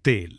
तेल,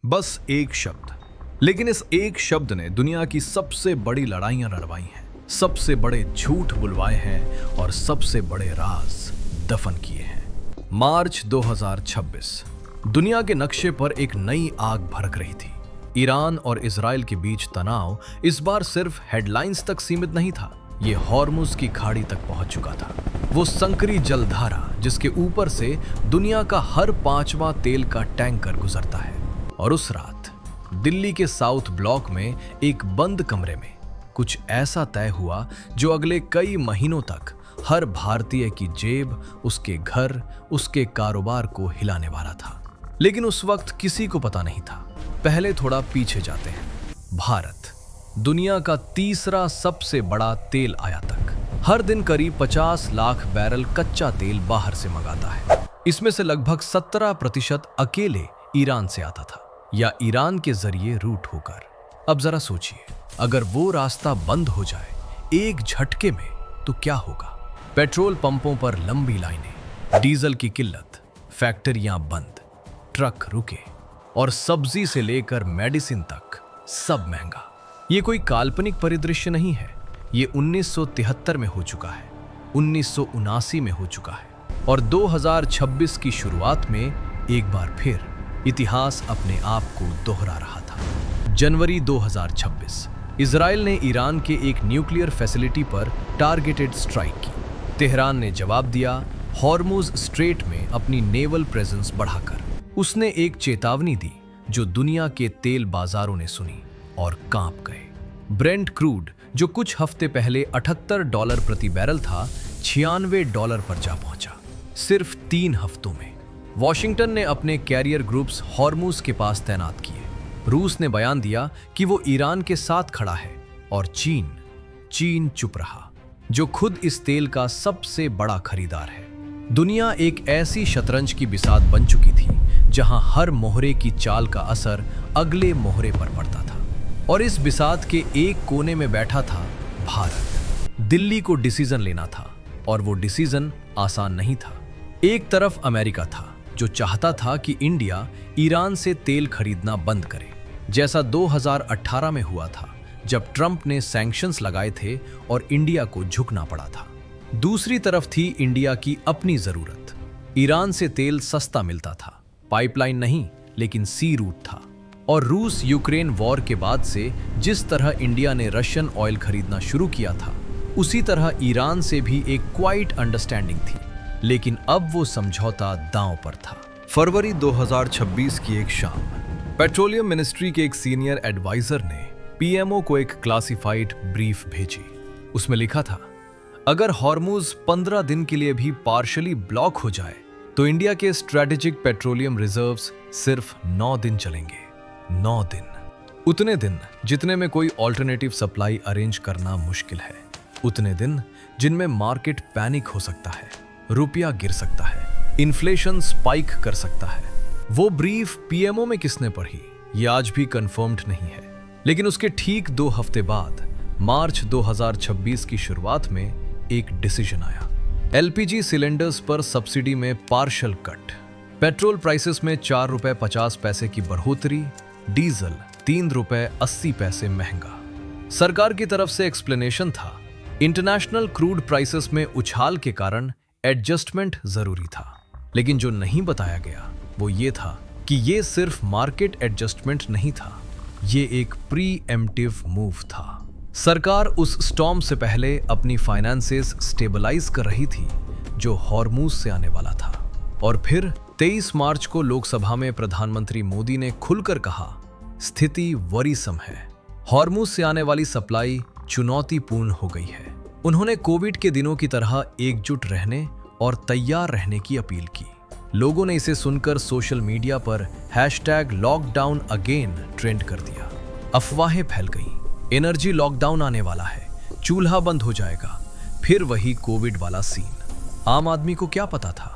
बस एक शब्द, लेकिन इस एक शब्द ने दुनिया की सबसे बड़ी लड़ाइयां लड़वाई हैं, सबसे बड़े झूठ बुलवाए हैं और सबसे बड़े राज दफन किए हैं। मार्च 2026 दुनिया के नक्शे पर एक नई आग भड़क रही थी। ईरान और इजराइल के बीच तनाव इस बार सिर्फ हेडलाइंस तक सीमित नहीं था, ये हॉर्मुज की खाड़ी तक पहुंच चुका था। वो संकरी जलधारा जिसके ऊपर से दुनिया का हर 5वां तेल का टैंकर गुजरता है। और उस रात दिल्ली के साउथ ब्लॉक में एक बंद कमरे में कुछ ऐसा तय हुआ जो अगले कई महीनों तक हर भारतीय की जेब, उसके घर, उसके कारोबार को हिलाने वाला था। लेकिन उस वक्त किसी को पता नहीं था। पहले थोड़ा पीछे जाते हैं। भारत, दुनिया का तीसरा सबसे बड़ा तेल आयातक, हर दिन करीब 50 लाख बैरल कच्चा तेल बाहर से मंगाता है। इसमें से लगभग 17% अकेले ईरान से आता था या ईरान के जरिए रूट होकर। अब जरा सोचिए, अगर वो रास्ता बंद हो जाए एक झटके में तो क्या होगा? पेट्रोल पंपों पर लंबी लाइनें, डीजल की किल्लत, फैक्ट्रियां बंद, ट्रक रुके और सब्जी से लेकर मेडिसिन तक सब महंगा। ये कोई काल्पनिक परिदृश्य नहीं है, ये 1973 में हो चुका है, 1979 में हो चुका है और 2026 की शुरुआत में एक बार फिर इतिहास अपने आप को दोहरा रहा था। जनवरी 2026 इजराइल ने ईरान के एक न्यूक्लियर फैसिलिटी पर टारगेटेड स्ट्राइक की। तेहरान ने जवाब दिया, हॉर्मुज स्ट्रेट में अपनी नेवल प्रेजेंस बढ़ाकर। उसने एक चेतावनी दी जो दुनिया के तेल बाजारों ने सुनी और कांप गए। ब्रेंट क्रूड जो कुछ हफ्ते पहले $78 प्रति बैरल था, $96 पर जा पहुंचा सिर्फ 3 हफ्तों में। वॉशिंगटन ने अपने कैरियर ग्रुप्स हॉर्मुज के पास तैनात किए। रूस ने बयान दिया कि वो ईरान के साथ खड़ा है और चीन चुप रहा, जो खुद इस तेल का सबसे बड़ा खरीदार है। दुनिया एक ऐसी शतरंज की बिसात बन चुकी थी जहां हर मोहरे की चाल का असर अगले मोहरे पर पड़ता था। और इस बिसात के एक कोने में बैठा था भारत। दिल्ली को डिसीजन लेना था और वो डिसीजन आसान नहीं था। एक तरफ अमेरिका था जो चाहता था कि इंडिया ईरान से तेल खरीदना बंद करे, जैसा 2018 में हुआ था जब ट्रंप ने सैंक्शंस लगाए थे और इंडिया को झुकना पड़ा था। दूसरी तरफ थी इंडिया की अपनी जरूरत। ईरान से तेल सस्ता मिलता था, पाइपलाइन नहीं लेकिन सी रूट था। और रूस यूक्रेन वॉर के बाद से जिस तरह इंडिया ने रशियन ऑयल खरीदना शुरू किया था, उसी तरह ईरान से भी एक क्वाइट अंडरस्टैंडिंग थी। लेकिन अब वो समझौता दांव पर था। फरवरी 2026 की एक शाम पेट्रोलियम मिनिस्ट्री के एक सीनियर एडवाइजर ने पीएमओ को एक क्लासिफाइड ब्रीफ भेजी। उसमें लिखा था, अगर हॉर्मुज 15 दिन के लिए भी पार्शली ब्लॉक हो जाए तो इंडिया के स्ट्रेटेजिक पेट्रोलियम रिजर्व्स सिर्फ 9 दिन चलेंगे। 9 दिन, उतने दिन जितने में कोई ऑल्टरनेटिव सप्लाई अरेंज करना मुश्किल है, उतने दिन जिनमें मार्केट पैनिक हो सकता है, रुपया गिर सकता है, इन्फ्लेशन स्पाइक कर सकता है। वो ब्रीफ पीएमओ में किसने पढ़ी, ये आज भी कंफर्म्ड नहीं है। लेकिन उसके ठीक 2 हफ्ते बाद मार्च 2026 की शुरुआत में एक डिसीजन आया। एलपीजी सिलेंडर्स पर सब्सिडी में पार्शल कट, पेट्रोल प्राइसेस में ₹4.50 की बढ़ोतरी, डीजल ₹3.80 महंगा। सरकार की तरफ से एक्सप्लेनेशन था, इंटरनेशनल क्रूड प्राइसेस में उछाल के कारण एडजस्टमेंट जरूरी था। लेकिन जो नहीं बताया गया वो ये था कि ये सिर्फ मार्केट एडजस्टमेंट नहीं था, ये एक प्री एम्प्टिव मूव था। सरकार उस स्टॉर्म से पहले अपनी फाइनेंसेस स्टेबलाइज कर रही थी जो हॉर्मुज से आने वाला था। और फिर 23 मार्च को लोकसभा में प्रधानमंत्री मोदी ने खुलकर कहा, स्थिति वरीसम है, हॉर्मुज से आने वाली सप्लाई चुनौतीपूर्ण हो गई है। उन्होंने कोविड के दिनों की तरह एकजुट रहने और तैयार रहने की अपील की। लोगों ने इसे सुनकर सोशल मीडिया पर #लॉकडाउन अगेन ट्रेंड कर दिया। अफवाहें फैल गईं, एनर्जी लॉकडाउन आने वाला है, चूल्हा बंद हो जाएगा, फिर वही कोविड वाला सीन। आम आदमी को क्या पता था?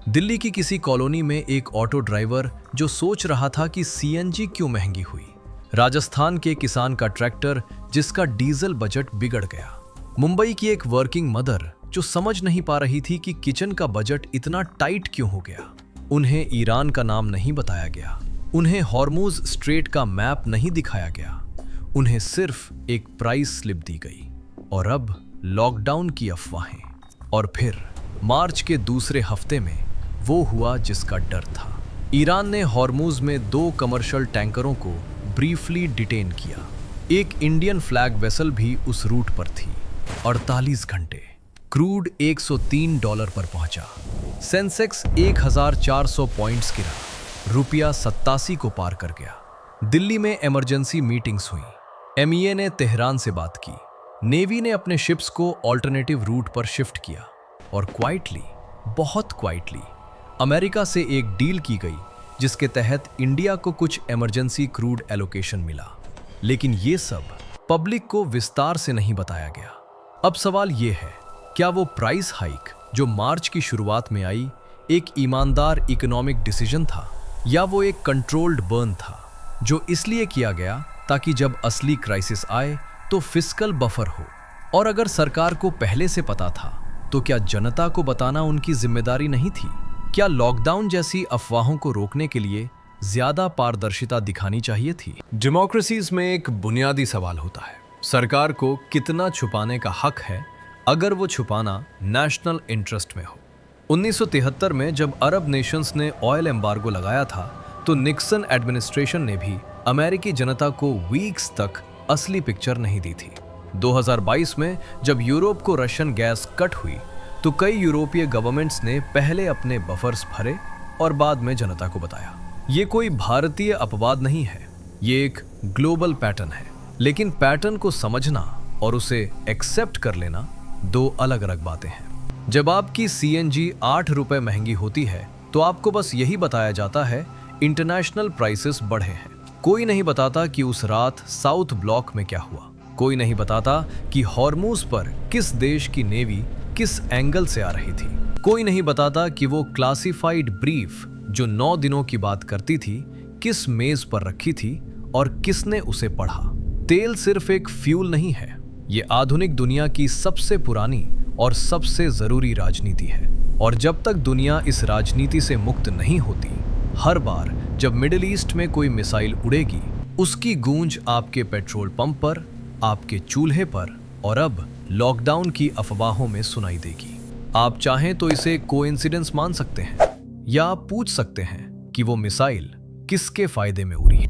दिल्ली की किसी कॉलोनी में एक ऑटो ड्राइवर जो सोच रहा था कि सीएनजी क्यों महंगी हुई, राजस्थान के किसान का ट्रैक्टर जिसका डीजल बजट बिगड़ गया, मुंबई की एक वर्किंग मदर जो समझ नहीं पा रही थी कि किचन का बजट इतना टाइट क्यों हो गया। उन्हें ईरान का नाम नहीं बताया गया, उन्हें हॉर्मुज स्ट्रेट का मैप नहीं दिखाया गया, उन्हें सिर्फ एक प्राइस स्लिप दी गई। और अब लॉकडाउन की अफवाहें। और फिर मार्च के दूसरे हफ्ते में वो हुआ जिसका डर था। ईरान ने हॉर्मुज में 2 कमर्शियल टैंकरों को ब्रीफली डिटेन किया। एक इंडियन फ्लैग वेसल भी उस रूट पर थी। 48 घंटे, क्रूड $103 पर पहुंचा। सेंसेक्स 1400 पॉइंट्स गिरा, रुपया 87 को पार कर गया। दिल्ली में इमरजेंसी मीटिंग्स हुई। एमईए ने तेहरान से बात की। नेवी ने अपने शिप्स को ऑल्टरनेटिव रूट पर शिफ्ट किया। और क्वाइटली, बहुत क्वाइटली, अमेरिका से एक डील की गई जिसके तहत इंडिया को कुछ इमरजेंसी क्रूड एलोकेशन मिला। लेकिन ये सब पब्लिक को विस्तार से नहीं बताया गया। अब सवाल ये है, क्या वो प्राइस हाइक जो मार्च की शुरुआत में आई एक ईमानदार इकोनॉमिक डिसीजन था, या वो एक कंट्रोल्ड बर्न था जो इसलिए किया गया ताकि जब असली क्राइसिस आए तो फिस्कल बफर हो? और अगर सरकार को पहले से पता था तो क्या जनता को बताना उनकी जिम्मेदारी नहीं थी? क्या लॉकडाउन जैसी अफवाहों को रोकने के लिए ज्यादा पारदर्शिता दिखानी चाहिए थी? डेमोक्रेसीज में एक बुनियादी सवाल होता है, सरकार को कितना छुपाने का हक है अगर वो छुपाना नेशनल इंटरेस्ट में हो। 1973 में जब अरब नेशंस ने ऑयल एम्बार्गो लगाया था तो निक्सन एडमिनिस्ट्रेशन ने भी अमेरिकी जनता को वीक्स तक असली पिक्चर नहीं दी थी। 2022 में जब यूरोप को रशियन गैस कट हुई तो कई यूरोपीय गवर्नमेंट्स ने पहले अपने बफर्स भरे और बाद में जनता को बताया। ये कोई भारतीय अपवाद नहीं है, ये एक ग्लोबल पैटर्न है। लेकिन पैटर्न को समझना और उसे एक्सेप्ट कर लेना 2 अलग अलग बातें हैं। जब आपकी सीएनजी 8 रुपए महंगी होती है तो आपको बस यही बताया जाता है इंटरनेशनल प्राइसेस बढ़े हैं। कोई नहीं बताता कि उस रात साउथ ब्लॉक में क्या हुआ। कोई नहीं बताता कि हॉर्मुज पर किस देश की नेवी किस एंगल से आ रही थी। कोई नहीं बताता कि वो क्लासिफाइड ब्रीफ जो 9 दिनों की बात करती थी किस मेज पर रखी थी और किसने उसे पढ़ा। तेल सिर्फ एक फ्यूल नहीं है, ये आधुनिक दुनिया की सबसे पुरानी और सबसे जरूरी राजनीति है। और जब तक दुनिया इस राजनीति से मुक्त नहीं होती, हर बार जब मिडिल ईस्ट में कोई मिसाइल उड़ेगी उसकी गूंज आपके पेट्रोल पंप पर, आपके चूल्हे पर और अब लॉकडाउन की अफवाहों में सुनाई देगी। आप चाहें तो इसे कोइंसिडेंस मान सकते हैं या आप पूछ सकते हैं कि वो मिसाइल किसके फायदे में उड़ी है।